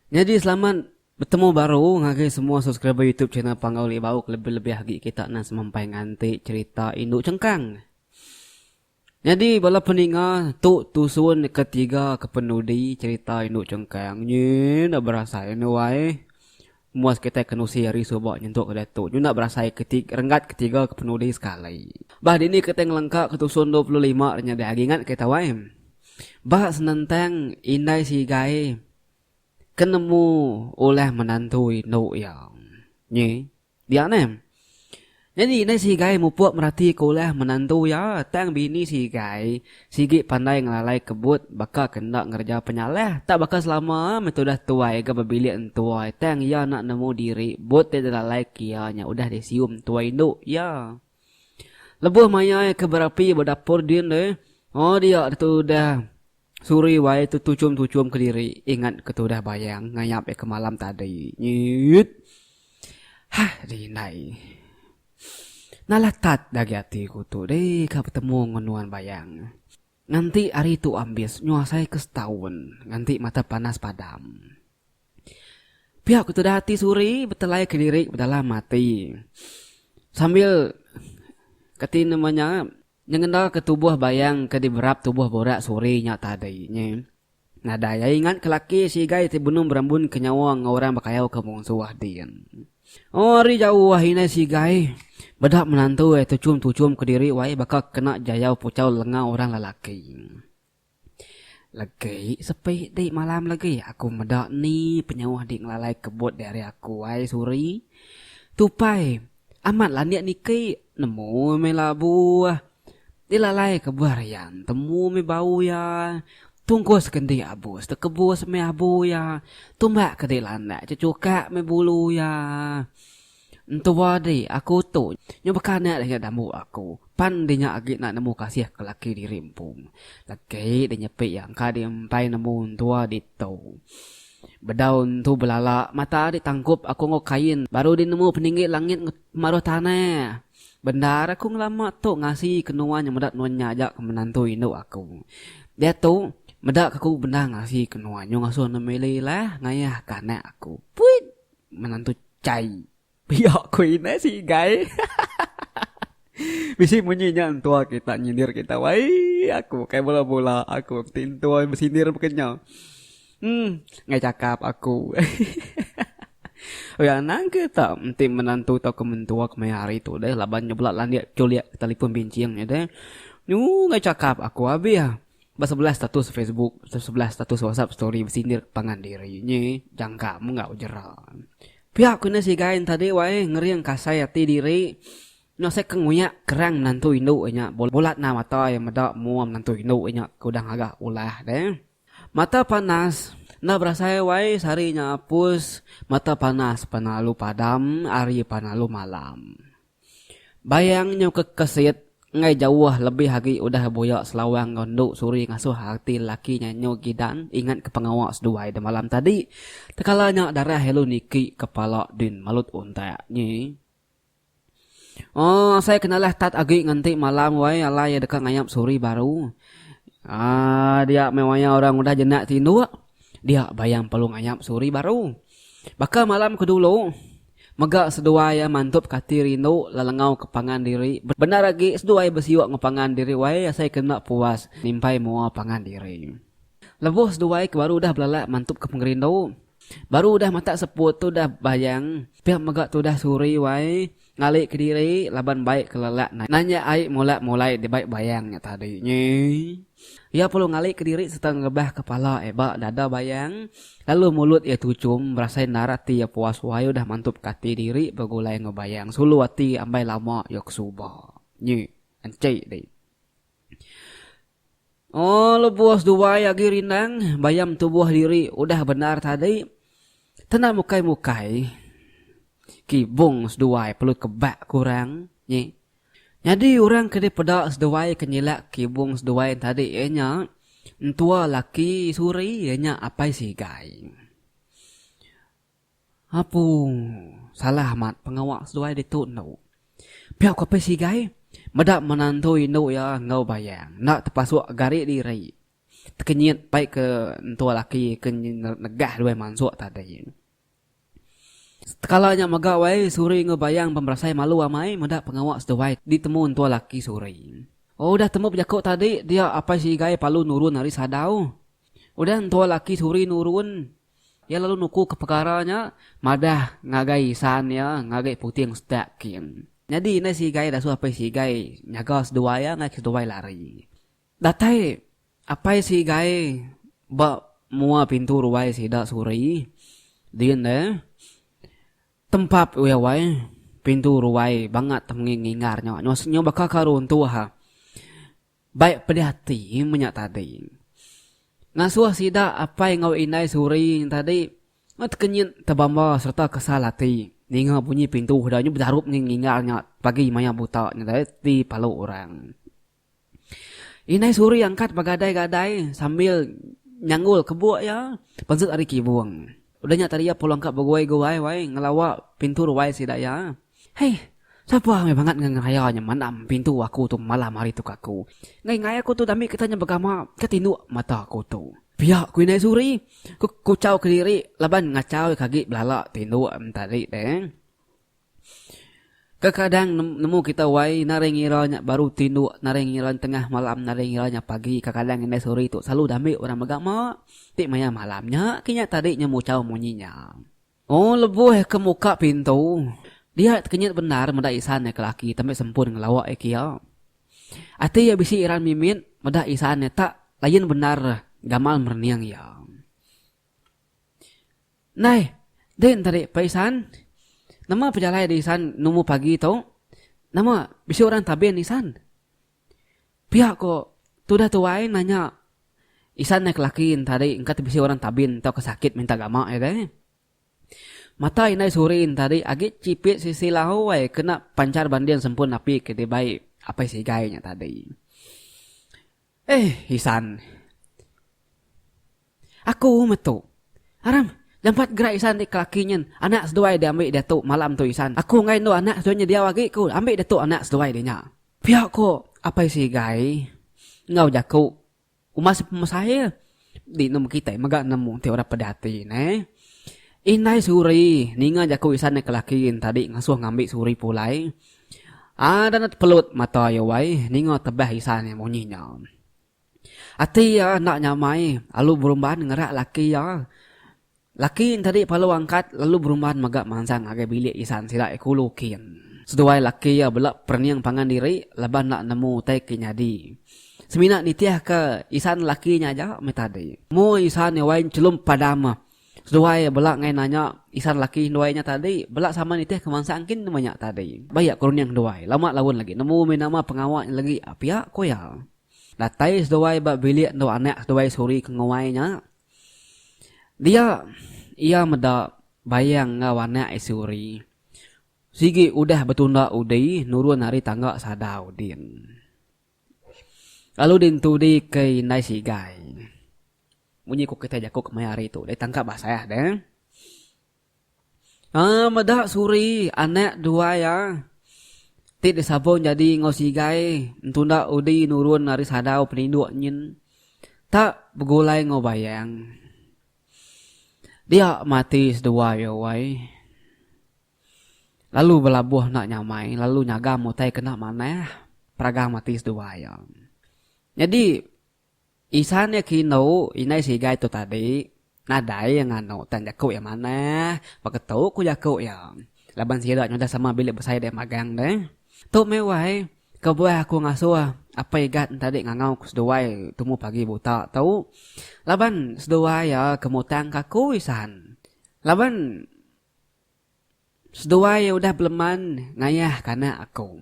Jadi selamat bertemu baru ngagi semua subscriber YouTube channel Panggauli Bau lebih-lebih hagi kita nak semampai nganti cerita induk cengkang. Jadi bala peninga tu tusun ketiga kepenudi cerita induk cengkang ni nak berasa ini wai. Muas kita kenusi hari subak nyentuk ke datuk. Ni nak berasa renggat ketiga kepenudi sekali. Bah ini kita ngelengkak ketusun 25 nya dah ingat kita wai. Bah senentang indai si gai kenemu oleh menantui no yang ni dia nem. Jadi ini si gai mupuak merhati oleh menantu ya tang bini si gai sigi pandai ngelalai kebut bakal kena ngerja penyaleh tak bakal selama metodah tuai ke berbilik tuai tang ya nak nemu diri bot tidak lalai kianya udah disium tuai no ya lebuh maya ke berapi berdapur dia deh. Oh dia tu dah suri wai tu tucum-tucum ke diri. Ingat ketudah bayang ngayap ke malam tadi. Nyit. Hah, dinai. Nalatat dagi hatiku tu. Deh, kau bertemu ngonuan bayang. Nanti hari tu ambis nyuasai ke setahun. Nanti mata panas padam. Pihak ketudah hati suri betelai ke diri berdalam mati. Sambil kati namanya nyengendal ke tubuh bayang ke diberap tubuh borak sore nya tadi nya. Nadaya ingat kelaki si gai ti bunung berambun ke nyawa ngorang bakayau ke mungsuah dian. Oh ri jauh wahina si gai bedak menantu tucum-tucum ke diri wai bakal kena jayau pucau lengah orang lelaki. Lagi sepi di malam lagi aku medak ni penyawah di ngelalai kebut dari aku wai suri. Tupai amat laniak niki nemu melabu. Dilalai ke barian, temu me bau ya. Tunggu sekendi abus, tekebus me abu ya. Tumbak ke dilanda, cucukak me bulu ya. Entu wadi, aku tu. Nyoba kana dah damu aku. Pan dinya agi nak nemu kasih ke laki di rimpung. Laki dinya pe yang kadi empai nemu tua ditu. Bedaun tu belalak, mata ditangkup aku ngokain. Baru dinemu peninggi langit maruh tanah. Bendar aku ngelama tu ngasih kenuan yang medak nuannya ajak ke menantu induk aku. Dia tu medak aku benda ngasih kenuan yang ngasuh nemeli lah ngayah kanak aku. Puit menantu cai. Biar aku ini si gai. Bisi munyinya tua kita nyindir kita. Wai aku kayak bola-bola aku tintua bersindir berkenyal. Ngai cakap aku. Oh ya nang kita nanti menantu tau kementua kemai hari tu deh laban nyebelat landia culiak telefon bincang ya deh. Ngai cakap aku abi ya. Sebelah status Facebook, sebelah status WhatsApp story bersindir pangan dirinya. Jangka mu enggak ujeran. Pihak kuna si gain tadi wae ngeri yang kasai hati diri. Nyosek kenguyak kerang menantu induk nya. Bolat na mata yang medak mu menantu induk nya kudang agak ulah deh. Mata panas. Nah berasa wai sarinya hapus, mata panas panalu padam, ari panalu malam. Bayangnya kekesit, ngai jauh lebih hagi udah boyak selawang gondok suri ngasuh hati laki nyanyo gidan, ingat ke pengawak seduai de malam tadi. Tekalanya darah helu niki kepala din malut untaknya. Oh saya kenalah tat agi nganti malam wai alai dekat ngayap suri baru. Dia memangnya orang udah jenak tindu. Dia bayang pelung ayam suri baru. Bakal malam kedulu. Megak seduai mantup kati rindu lalengau kepangan diri. Benar lagi seduai bersiwak ngepangan diri. Wai saya kena puas. Nimpai mua pangan diri. Lebuh seduai baru udah belalak mantup ke pengerindu. Baru udah mata seput tu dah bayang. Pihak megak tu dah suri wai. Ngalik ke diri. Laban baik kelelak. Nanya aik mulai di baik bayangnya tadi. Ia perlu ngalik ke diri serta ngebah kepala ebak dada bayang. Lalu mulut ia tucum merasain narati ia puas wayu dah mantup kati diri bergulai ngebayang. Sulu hati ambai lama yok subah. Nyi encik deh. Oh lu puas dua lagi rindang. Bayam tubuh diri udah benar tadi. Tenang mukai-mukai. Kibung seduai perlu kebak kurang. Nyi. Jadi orang kena pedak seduai kenyilak kibung seduai tadi enya entua laki suri enya apa si gai. Apu salah mat pengawak seduai ditu no. Pihak apa si gai? Medak menantu induk ya ngau bayang nak terpasuk garik diri. Kenyit baik ke tua laki ke negah dua mansuk tadi. Kalanya magawai suri ngebayang pemberasai malu amai mendak pengawak sedawai ditemu tua laki suri. Oh udah temu pejakok tadi dia apa sih gai palu nurun hari sadau. Udah tua laki suri nurun. Ya lalu nuku ke perkaranya madah ngagai san ya ngagai putih yang sedak kian. Jadi ini si gai dah apa si gai nyaga sedawai ya ngai sedawai lari. Datai apa si gai ba mua pintu ruai si dak suri. Dian deh. Tempat wewai pintu ruai banget mengingarnya. Nyosnya bakal karun tua ha. Baik pedihati menyak tadi. Ngasuh sida apa yang ngau inai suri tadi. Ngat kenyit tabamba serta kesalati. Ninga bunyi pintu hudanya berdarup mengingarnya. Pagi maya buta di palu orang. Inai suri angkat bagadai-gadai sambil nyanggul kebuak ya. Pensut ari kibuang. Udahnya tadi ya pulang ke bagoi-goi wai ngelawak pintu ruai si daya. Hei, siapa ame banget ngayanya manam pintu aku tu malam hari tu aku. Ngai aku tu dami kitanya bergama ketinu mata aku tu. Pihak ku inai suri, ku cau ke diri laban ngacau kaki belala tindu tadi deh. Kadang nemu kita wai narengiranya baru tindu narengiran tengah malam narengiranya pagi kadang inai suri tu selalu dami orang bergama. Tik maya malamnya, kinya tadi nyemucau munyinya. Oh, lebuh ke muka pintu. Dia kenyit benar meda isan ke laki, tapi sempun ngelawak kia. Ati ya bisi iran mimin, meda isan tak lain benar gamal merniang ya. Nai, den tadi paisan. Nama pejalai di isan numu pagi tu. Nama bisi orang taben isan. Pihak kok, tu dah tuai nanya. Isan naik lakin tadi engkat bisa orang tabin atau kesakit minta gama ya deh. Mata inai surin tadi agak cipit sisi lahu kena pancar bandian sempun api kede baik apa sih gayanya tadi. Isan. Aku metu. Aram, jampat gerak isan di kelakinya. Anak seduai dia ambil dia tu malam tu isan. Aku ngai no anak seduanya dia wagi ku ambil dia tu anak seduai dia nya. Pihak ko apa sih gay? Ngau jaku. Umas pemasaya di nemu kita maga nemu te ora pedati ne. Inai suri ninga jaku isan ke lakin tadi ngasuh ngambil suri pulai. Dan pelut mata ya wai ninga tebah isan yang munyinya. Ati ya nak nyamai lalu berumban ngerak laki ya. Laki tadi palu angkat lalu berumban maga mansang agak bilik isan sila ekulukin. Seduai laki ya belak perniang pangan diri laban nak nemu te kinyadi. Semina nitiah ke isan lakinya aja metade. Mo isan wain celum padama. Seduai belak ngai nanya isan laki duainya tadi. Belak sama nitiah kemansangkin namanya tadi. Bayak kurun yang duai. Lama lawan lagi. Nemu nama pengawak lagi. Apia ko ya. Datai seduai bak bilik do anak seduai suri kengawainya. Dia ia meda bayang ngawana suri. Sigi udah betunda udai nurun hari tangga sadau din. Lalu dintu di ke nai si gai. Bunyi ku kita jakuk mayari itu. Dia tangkap bahasa ya deh. Meda suri anak dua ya. Tid disabon jadi ngosi gai. Tunda udi nurun hari sadau peninduk nyin. Tak begulai ngobayang. Dia mati sedua ya wai. Lalu belabuh nak nyamai. Lalu nyagam mutai kena mana. Pragang mati sedua ya. Jadi isannya kino inai si gai tu tadi nadai yang anu tanya kau yang mana pakai tahu ku jago ya laban si dak nyoda sama bilik besar dia magang deh tu mewah kebuah aku ngasuh apa igat tadi ngangau ku seduai temu pagi buta tahu laban seduai ya kemutang kaku isan laban seduai udah beleman ngayah karena aku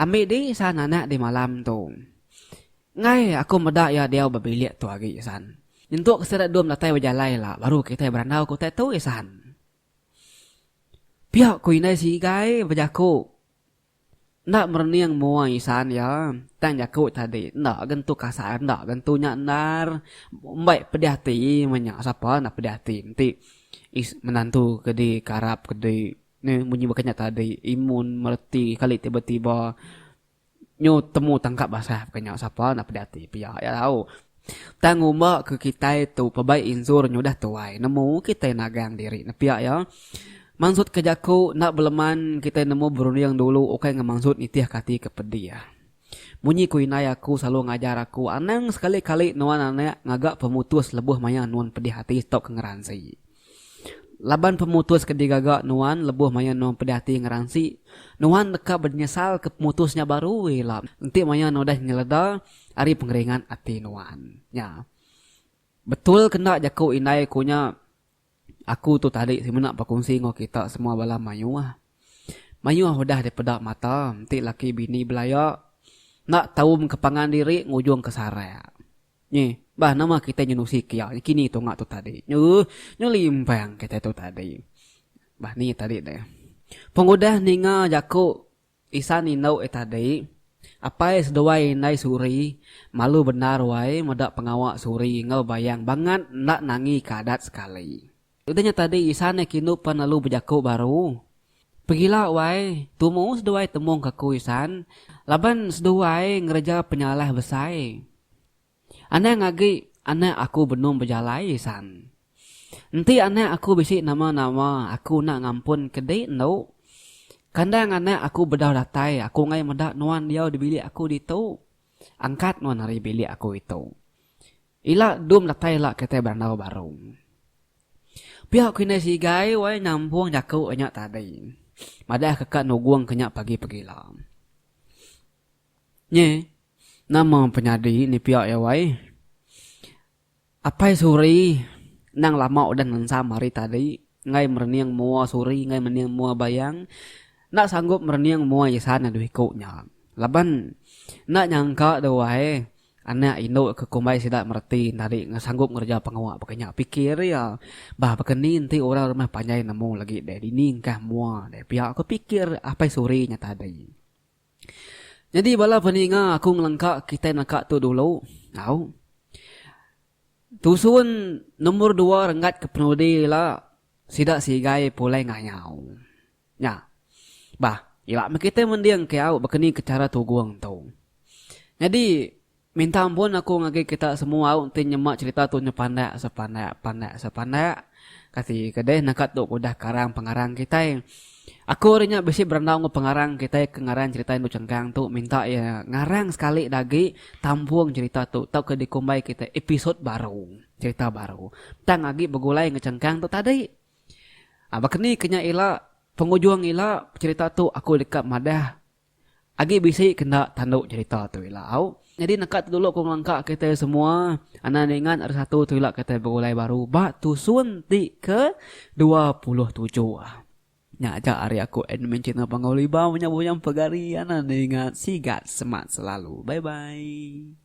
ambil di sana anak di malam tu. Ngai aku meda ya dia berbilik tu lagi isan. Untuk keserat dua melatai berjalai lah. Baru kita berandau ku tu isan. Pihak ku inai si gai berjaku. Nak merniang mua isan ya. Tang jaku tadi. Nak gentu kasar. Nak gentu nyandar. Baik pedihati. Menyak siapa nak pedihati. Nanti menantu kedi karap kedi. Ni bunyi bakanya tadi. Imun merti kali tiba-tiba. Nyo temu tangkap basah kanya siapa nak pedati pia ya tahu Tanguma ke kita itu pabai insur nyudah tuai. Nemu kita nagang diri. Napiak ya. Maksud ke jaku nak beleman kita nemu berunding dulu. Oke ngemaksud itiah kati kepedi ya. Munyi ku inai aku selalu ngajar aku. Anang sekali-kali nuan anak ngagak pemutus lebuh maya nuan pedih hati stok ngeransi. Laban pemutus kedigagak nuan lebuh maya nuan pedih hati ngeransi. Nuan deka bernyesal ke pemutusnya baru lah. Nanti maya nudah nyeleda ari pengeringan hati nuan. Ya. Betul kena jaku inai kunya aku tu tadi semenak pakungsi ngo kita semua bala mayu ah. Mayu udah dipedak mata. Nanti laki bini belaya nak tahu kepangan diri ngujung ke sare. Ni, bah nama kita nyenusi kia. Kini tu ngak tu tadi. Limpang kita tu tadi. Bah ni tadi deh. Pengudah ninga jaku isan inau tadi. Apa sedawai nai suri malu benar wai medak pengawak suri ngau bayang banget nak nangi kadat sekali. Udahnya tadi isan kinu panalu berjaku baru. Pergilah wai, tumu sedawai temung ke kuisan. Laban sedawai ngereja penyalah besai. Anak ngagi, anak aku benung berjalai san. Nanti anak aku bisik nama-nama, aku nak ngampun kedai no. Kandang anak aku bedah datai, aku ngai medak nuan dia di bilik aku ditu. Angkat nuan hari bilik aku itu. Ila dum datai lah kita berandau baru. Pihak kini si gai, wai nyampung jaku banyak tadi. Madah kekat nuguang kenyak pagi-pagi lah. Nye, nama penyadi ni pihak ya wai. Apa suri nang lama udah nansam hari tadi. Ngai mereniang mua suri, ngai mereniang mua bayang. Nak sanggup mereniang mua yasan aduh ikutnya. Laban nak nyangka doai. Anak Indo ke kumbai sidak merti tadi sanggup ngerja pengawak pakainya pikir ya bah pakeni nanti orang rumah panjai nemu lagi deh diningkah mua deh pihak aku pikir apa surinya tadi. Jadi bala peninga aku ngelengkak kita nakak tu dulu. Tahu. Tusun nomor 2 renggat ke penudi lah sidak sigai pulai nganyau. Ya. Bah, ilak kita mendiang kiau bakeni ke cara tuguang tu. Jadi minta ampun aku ngagi kita semua untuk nyemak cerita tu nyepandak sepandak. Kasi kedai nakat tu udah karang pengarang kita. Aku rinya besi berendau nge pengarang kita ke ngarang cerita itu cengkang tu minta ya ngarang sekali lagi tampung cerita tu tau ke dikumbai kita episode baru cerita baru. Tang lagi begulai ngecengkang tu tadi. Bakni kenya ila pengujung ila cerita tu aku dekat madah. Agi bisi kena tanduk cerita tu ila au. Jadi nakat dulu aku ngelangkak kita semua. Anak ingat ada satu tu ila kita berulai baru. Bak tusun ti ke 27. Nya aja hari aku admin channel Pangauli Bau menyambung pegari. Anak ingat sigat semat selalu. Bye bye.